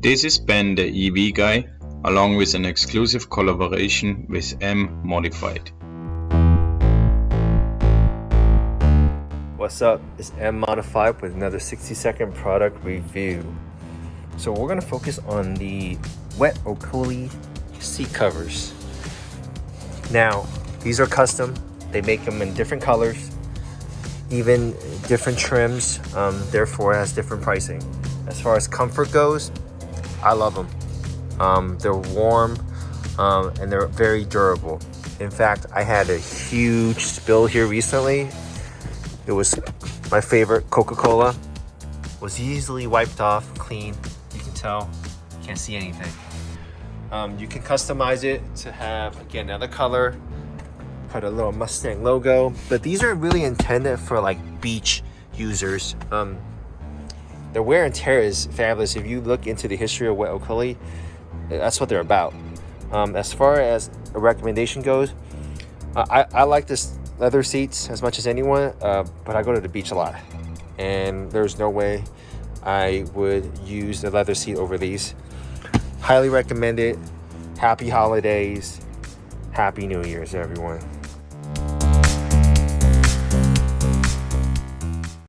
This is BentheEVguy, along with an exclusive collaboration with MModified. What's up? It's MModified with another 60-second product review. So we're going to focus on the wet Okole seat covers. Now, these are custom. They make them in different colors, even different trims, therefore it has different pricing. As far as comfort goes, I love them. They're warm and they're very durable. In fact, I had a huge spill here recently. It was my favorite Coca-Cola. Was easily wiped off, clean. You can tell, you can't see anything. You can customize it to have, again, another color. Put a little Mustang logo, but these are really intended for like beach users. The wear and tear is fabulous. If you look into the history of wet Okole, that's what they're about. As far as a recommendation goes, I like this leather seats as much as anyone, but I go to the beach a lot, and there's no way I would use the leather seat over these. Highly recommend it. Happy holidays. Happy New Year's, everyone.